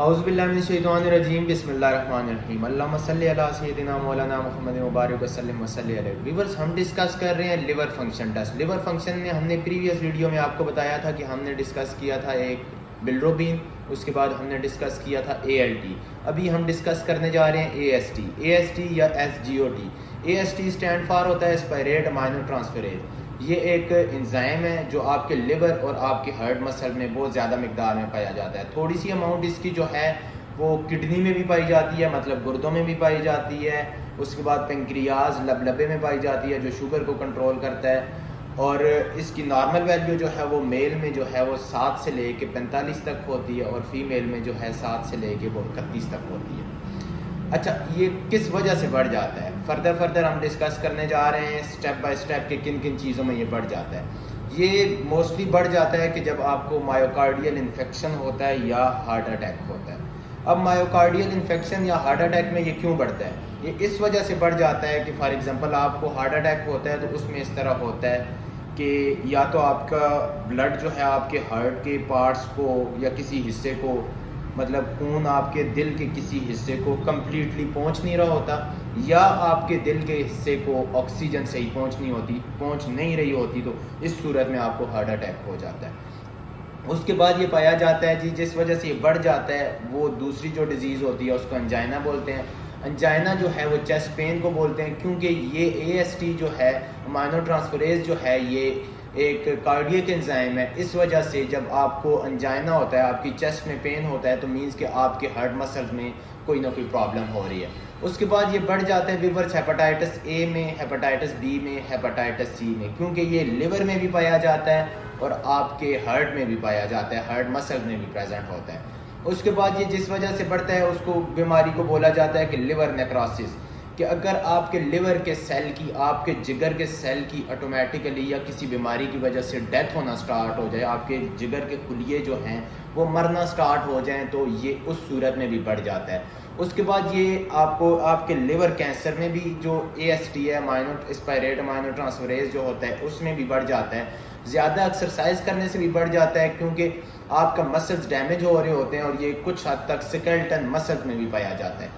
اعوذ باللہ من الشیطان الرجیم بسم اللہ الرحمن الرحیم اللہم صلی علی سیدنا مولانا محمد مبارک وسلم وصلی علیہ ویورز. ہم ڈسکس کر رہے ہیں liver function test. Liver function میں ہم نے پریویس ویڈیو میں آپ کو بتایا تھا کہ ہم نے ڈسکس کیا تھا ایک بلروبین, اس کے بعد ہم نے ڈسکس کیا تھا ALT. ابھی ہم ڈسکس کرنے جا رہے ہیں AST یا SGOT. AST اسٹینڈ فار ہوتا ہے اسپائریٹ امائنو ٹرانسفریز. یہ ایک انزائم ہے جو آپ کے لیور اور آپ کے ہارٹ مسل میں بہت زیادہ مقدار میں پایا جاتا ہے. تھوڑی سی اماؤنٹ اس کی جو ہے وہ کڈنی میں بھی پائی جاتی ہے, مطلب گردوں میں بھی پائی جاتی ہے. اس کے بعد پنکریاز لبے میں پائی جاتی ہے جو شوگر کو کنٹرول کرتا ہے. اور اس کی نارمل ویلیو جو ہے وہ میل میں جو ہے وہ 7 سے لے کے 45 تک ہوتی ہے, اور فیمیل میں جو ہے 7 سے لے کے وہ 31 تک ہوتی ہے. اچھا, یہ کس وجہ سے بڑھ جاتا ہے؟ فردر ہم ڈسکس کرنے جا رہے ہیں سٹیپ بائی سٹیپ کہ کن کن چیزوں میں یہ بڑھ جاتا ہے. یہ موسٹلی بڑھ جاتا ہے کہ جب آپ کو مایوکارڈیل انفیکشن ہوتا ہے یا ہارٹ اٹیک ہوتا ہے. اب مایوکارڈیل انفیکشن یا ہارٹ اٹیک میں یہ کیوں بڑھتا ہے؟ یہ اس وجہ سے بڑھ جاتا ہے کہ فار ایگزامپل آپ کو ہارٹ اٹیک ہوتا ہے تو اس میں اس طرح ہوتا ہے کہ یا تو آپ کا بلڈ جو ہے آپ کے ہارٹ کے پارٹس کو یا کسی حصے کو, مطلب خون آپ کے دل کے کسی حصے کو کمپلیٹلی پہنچ نہیں رہا ہوتا, یا آپ کے دل کے حصے کو آکسیجن صحیح پہنچ نہیں رہی ہوتی, تو اس صورت میں آپ کو ہارٹ اٹیک ہو جاتا ہے. اس کے بعد یہ پایا جاتا ہے جس وجہ سے یہ بڑھ جاتا ہے وہ دوسری جو ڈیزیز ہوتی ہے اس کو انجائنا بولتے ہیں. انجائنا جو ہے وہ چیسٹ پین کو بولتے ہیں, کیونکہ یہ AST جو ہے امائنو ٹرانسفریز جو ہے یہ ایک کارڈیک انزائم ہے. اس وجہ سے جب آپ کو انجائنا ہوتا ہے, آپ کی چیسٹ میں پین ہوتا ہے, تو مینس کہ آپ کے ہارٹ مسلز میں کوئی نہ کوئی پرابلم ہو رہی ہے. اس کے بعد یہ بڑھ جاتا ہے ویورز ہیپاٹائٹس A میں, ہیپاٹائٹس B میں, ہیپاٹائٹس C میں, کیونکہ یہ لیور میں بھی پایا جاتا ہے اور آپ کے ہارٹ میں بھی پایا جاتا ہے, ہارٹ مسل میں بھی پریزنٹ ہوتا ہے. اس کے بعد یہ جس وجہ سے بڑھتا ہے اس کو بیماری کو بولا جاتا ہے کہ لیور نیکروسس, کہ اگر آپ کے لیور کے سیل کی, آپ کے جگر کے سیل کی آٹومیٹیکلی یا کسی بیماری کی وجہ سے ڈیتھ ہونا سٹارٹ ہو جائے, آپ کے جگر کے خلیے جو ہیں وہ مرنا سٹارٹ ہو جائیں, تو یہ اس صورت میں بھی بڑھ جاتا ہے. اس کے بعد یہ آپ کو آپ کے لیور کینسر میں بھی جو AST ہے اسپائریٹ امائنو ٹرانسفریز جو ہوتا ہے اس میں بھی بڑھ جاتا ہے. زیادہ ایکسرسائز کرنے سے بھی بڑھ جاتا ہے, کیونکہ آپ کا مسلز ڈیمیج ہو رہے ہوتے ہیں, اور یہ کچھ حد تک سکیلٹن مسلز میں بھی پایا جاتا ہے.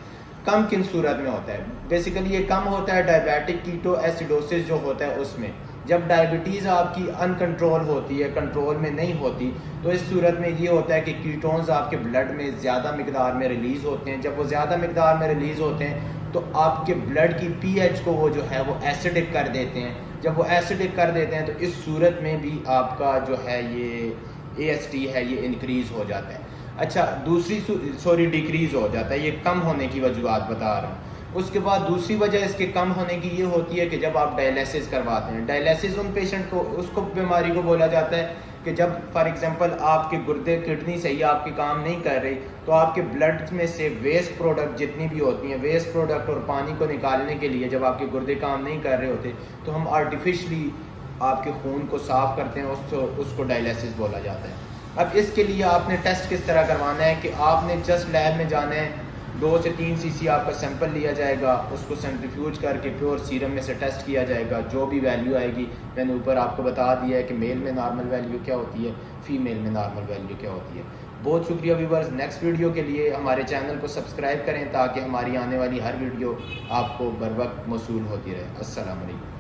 کم کن صورت میں ہوتا ہے؟ بیسیکلی یہ کم ہوتا ہے ڈائبیٹک کیٹو ایسیڈوسس جو ہوتا ہے اس میں. جب ڈائبٹیز آپ کی ان کنٹرول ہوتی ہے, کنٹرول میں نہیں ہوتی, تو اس صورت میں یہ ہوتا ہے کہ کیٹونز آپ کے بلڈ میں زیادہ مقدار میں ریلیز ہوتے ہیں. جب وہ زیادہ مقدار میں ریلیز ہوتے ہیں تو آپ کے بلڈ کی pH کو وہ جو ہے وہ ایسیڈک کر دیتے ہیں. جب وہ ایسیڈک کر دیتے ہیں تو اس صورت میں بھی آپ کا جو ہے یہ AST ہے یہ انکریز ہو جاتا ہے. اچھا, ڈیکریز ہو جاتا ہے. یہ کم ہونے کی وجوہات بتا رہا ہوں. اس کے بعد دوسری وجہ اس کے کم ہونے کی یہ ہوتی ہے کہ جب آپ ڈائلیسس کرواتے ہیں, ڈائلیسس ان پیشنٹ کو اس کو بیماری کو بولا جاتا ہے کہ جب فار ایگزامپل آپ کے گردے کڈنی صحیح آپ کے کام نہیں کر رہی, تو آپ کے بلڈ میں سے ویسٹ پروڈکٹ جتنی بھی ہوتی ہیں, ویسٹ پروڈکٹ اور پانی کو نکالنے کے لیے جب آپ کے گردے کام نہیں کر رہے ہوتے, تو ہم آرٹیفیشلی آپ کے خون کو صاف کرتے ہیں, اس کو ڈائلیسس بولا جاتا ہے. اب اس کے لیے آپ نے ٹیسٹ کس طرح کروانا ہے کہ آپ نے جسٹ لیب میں جانا ہے, 2 سے 3 cc آپ کا سیمپل لیا جائے گا, اس کو سینٹریفیوج کر کے پیور سیرم میں سے ٹیسٹ کیا جائے گا. جو بھی ویلیو آئے گی, میں نے اوپر آپ کو بتا دیا ہے کہ میل میں نارمل ویلیو کیا ہوتی ہے, فیمیل میں نارمل ویلیو کیا ہوتی ہے. بہت شکریہ ویورز. نیکسٹ ویڈیو کے لیے ہمارے چینل کو سبسکرائب کریں تاکہ ہماری آنے والی ہر ویڈیو آپ کو بر وقت موصول ہوتی رہے. السلام علیکم.